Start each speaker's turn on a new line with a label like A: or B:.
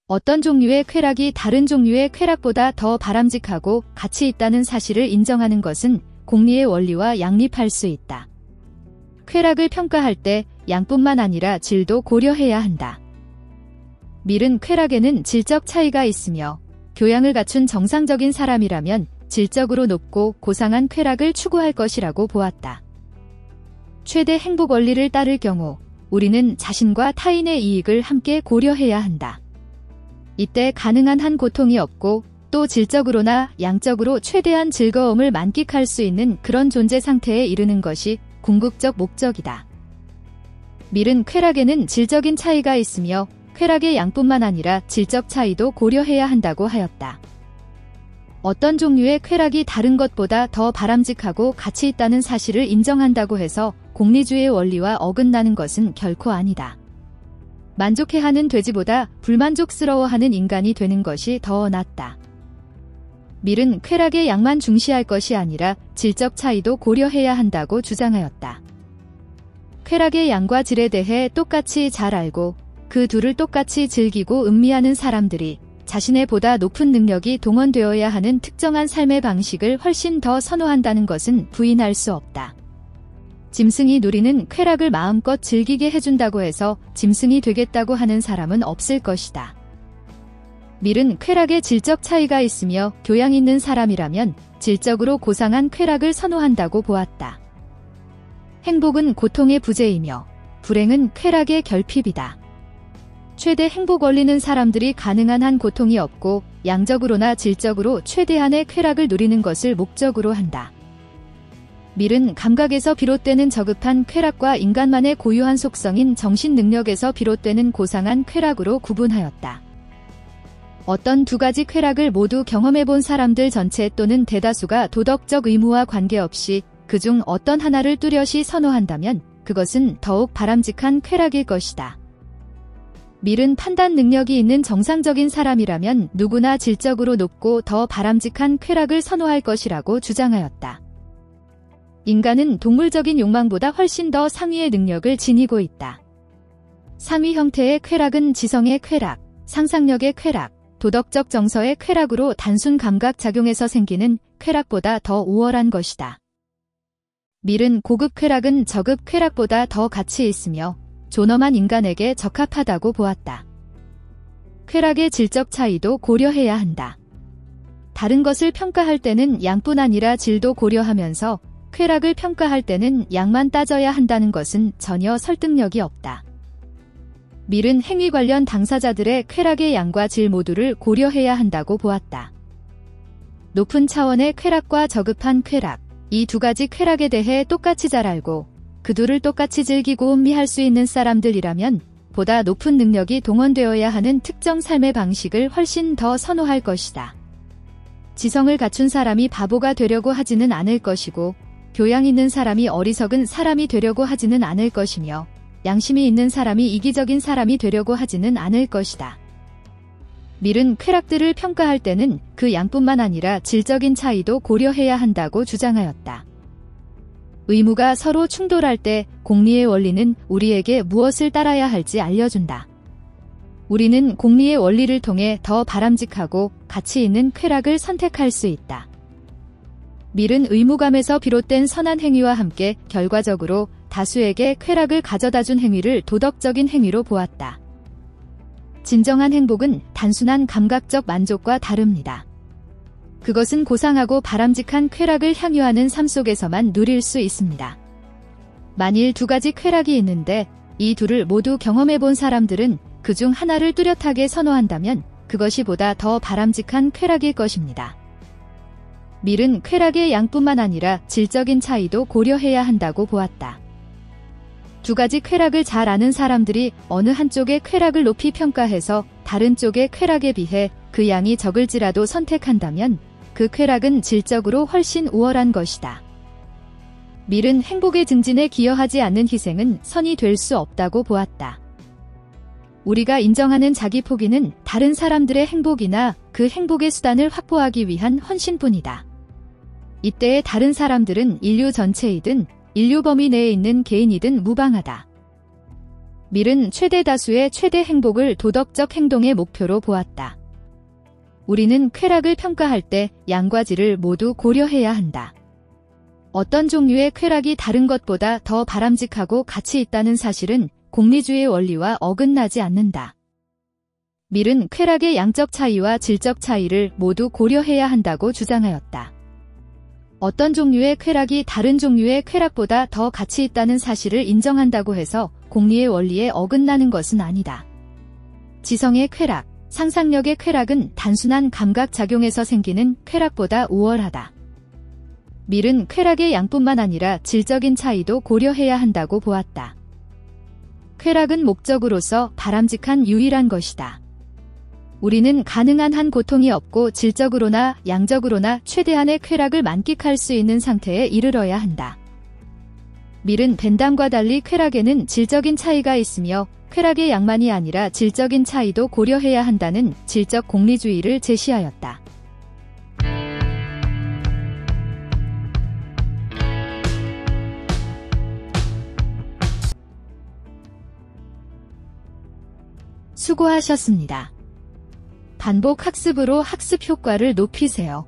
A: 어떤 종류의 쾌락이 다른 종류의 쾌락보다 더 바람직하고 가치 있다는 사실을 인정하는 것은 공리의 원리와 양립할 수 있다. 쾌락을 평가할 때 양뿐만 아니라 질도 고려해야 한다. 밀은 쾌락에는 질적 차이가 있으며 교양을 갖춘 정상적인 사람이라면 질적으로 높고 고상한 쾌락을 추구할 것이라고 보았다. 최대 행복 원리를 따를 경우 우리는 자신과 타인의 이익을 함께 고려해야 한다. 이때 가능한 한 고통이 없고 또 질적으로나 양적으로 최대한 즐거움을 만끽할 수 있는 그런 존재 상태에 이르는 것이 궁극적 목적이다. 밀은 쾌락에는 질적인 차이가 있으며 쾌락의 양뿐만 아니라 질적 차이도 고려해야 한다고 하였다. 어떤 종류의 쾌락이 다른 것보다 더 바람직하고 가치 있다는 사실을 인정한다고 해서 공리주의의 원리와 어긋나는 것은 결코 아니다. 만족해하는 돼지보다 불만족스러워하는 인간이 되는 것이 더 낫다. 밀은 쾌락의 양만 중시할 것이 아니라 질적 차이도 고려해야 한다고 주장하였다. 쾌락의 양과 질에 대해 똑같이 잘 알고 그 둘을 똑같이 즐기고 음미하는 사람들이 자신의 보다 높은 능력이 동원되어야 하는 특정한 삶의 방식을 훨씬 더 선호한다는 것은 부인할 수 없다. 짐승이 누리는 쾌락을 마음껏 즐기게 해준다고 해서 짐승이 되겠다고 하는 사람은 없을 것이다. 밀은 쾌락의 질적 차이가 있으며 교양 있는 사람이라면 질적으로 고상한 쾌락을 선호한다고 보았다. 행복은 고통의 부재이며 불행은 쾌락의 결핍이다. 최대 행복 원리는 사람들이 가능한 한 고통이 없고 양적으로나 질적으로 최대한의 쾌락을 누리는 것을 목적으로 한다. 밀은 감각에서 비롯되는 저급한 쾌락과 인간만의 고유한 속성인 정신 능력에서 비롯되는 고상한 쾌락으로 구분하였다. 어떤 두 가지 쾌락을 모두 경험해본 사람들 전체 또는 대다수가 도덕적 의무와 관계없이 그중 어떤 하나를 뚜렷이 선호한다면 그것은 더욱 바람직한 쾌락일 것이다. 밀은 판단 능력이 있는 정상적인 사람이라면 누구나 질적으로 높고 더 바람직한 쾌락을 선호할 것이라고 주장하였다. 인간은 동물적인 욕망보다 훨씬 더 상위의 능력을 지니고 있다. 상위 형태의 쾌락은 지성의 쾌락, 상상력의 쾌락, 도덕적 정서의 쾌락으로 단순 감각 작용에서 생기는 쾌락보다 더 우월한 것이다. 밀은 고급 쾌락은 저급 쾌락보다 더 가치 있으며 존엄한 인간에게 적합하다고 보았다. 쾌락의 질적 차이도 고려해야 한다. 다른 것을 평가할 때는 양뿐 아니라 질도 고려하면서 쾌락을 평가할 때는 양만 따져야 한다는 것은 전혀 설득력이 없다. 밀은 행위 관련 당사자들의 쾌락의 양과 질 모두를 고려해야 한다고 보았다. 높은 차원의 쾌락과 저급한 쾌락, 이 두 가지 쾌락에 대해 똑같이 잘 알고 그 둘을 똑같이 즐기고 음미할 수 있는 사람들이라면 보다 높은 능력이 동원되어야 하는 특정 삶의 방식을 훨씬 더 선호할 것이다. 지성을 갖춘 사람이 바보가 되려고 하지는 않을 것이고 교양 있는 사람이 어리석은 사람이 되려고 하지는 않을 것이며 양심이 있는 사람이 이기적인 사람이 되려고 하지는 않을 것이다. 밀은 쾌락들을 평가할 때는 그 양뿐만 아니라 질적인 차이도 고려해야 한다고 주장하였다. 의무가 서로 충돌할 때 공리의 원리는 우리에게 무엇을 따라야 할지 알려준다. 우리는 공리의 원리를 통해 더 바람직하고 가치 있는 쾌락을 선택할 수 있다. 밀은 의무감에서 비롯된 선한 행위와 함께 결과적으로 다수에게 쾌락을 가져다준 행위를 도덕적인 행위로 보았다. 진정한 행복은 단순한 감각적 만족과 다릅니다. 그것은 고상하고 바람직한 쾌락을 향유하는 삶 속에서만 누릴 수 있습니다. 만일 두 가지 쾌락이 있는데 이 둘을 모두 경험해본 사람들은 그중 하나를 뚜렷하게 선호한다면 그것이 보다 더 바람직한 쾌락일 것입니다. 밀은 쾌락의 양뿐만 아니라 질적인 차이도 고려해야 한다고 보았다. 두 가지 쾌락을 잘 아는 사람들이 어느 한쪽의 쾌락을 높이 평가해서 다른 쪽의 쾌락에 비해 그 양이 적을지라도 선택한다면 그 쾌락은 질적으로 훨씬 우월한 것이다. 밀은 행복의 증진에 기여하지 않는 희생은 선이 될 수 없다고 보았다. 우리가 인정하는 자기 포기는 다른 사람들의 행복이나 그 행복의 수단을 확보하기 위한 헌신뿐이다. 이때의 다른 사람들은 인류 전체이든 인류 범위 내에 있는 개인이든 무방하다. 밀은 최대 다수의 최대 행복을 도덕적 행동의 목표로 보았다. 우리는 쾌락을 평가할 때 양과 질을 모두 고려해야 한다. 어떤 종류의 쾌락이 다른 것보다 더 바람직하고 가치 있다는 사실은 공리주의의 원리와 어긋나지 않는다. 밀은 쾌락의 양적 차이와 질적 차이를 모두 고려해야 한다고 주장하였다. 어떤 종류의 쾌락이 다른 종류의 쾌락보다 더 가치 있다는 사실을 인정한다고 해서 공리의 원리에 어긋나는 것은 아니다. 지성의 쾌락, 상상력의 쾌락은 단순한 감각작용에서 생기는 쾌락보다 우월하다. 밀은 쾌락의 양뿐만 아니라 질적인 차이도 고려해야 한다고 보았다. 쾌락은 목적으로서 바람직한 유일한 것이다. 우리는 가능한 한 고통이 없고 질적으로나 양적으로나 최대한의 쾌락을 만끽할 수 있는 상태에 이르러야 한다. 밀은 벤담과 달리 쾌락에는 질적인 차이가 있으며 쾌락의 양만이 아니라 질적인 차이도 고려해야 한다는 질적 공리주의를 제시하였다. 수고하셨습니다. 반복 학습으로 학습 효과를 높이세요.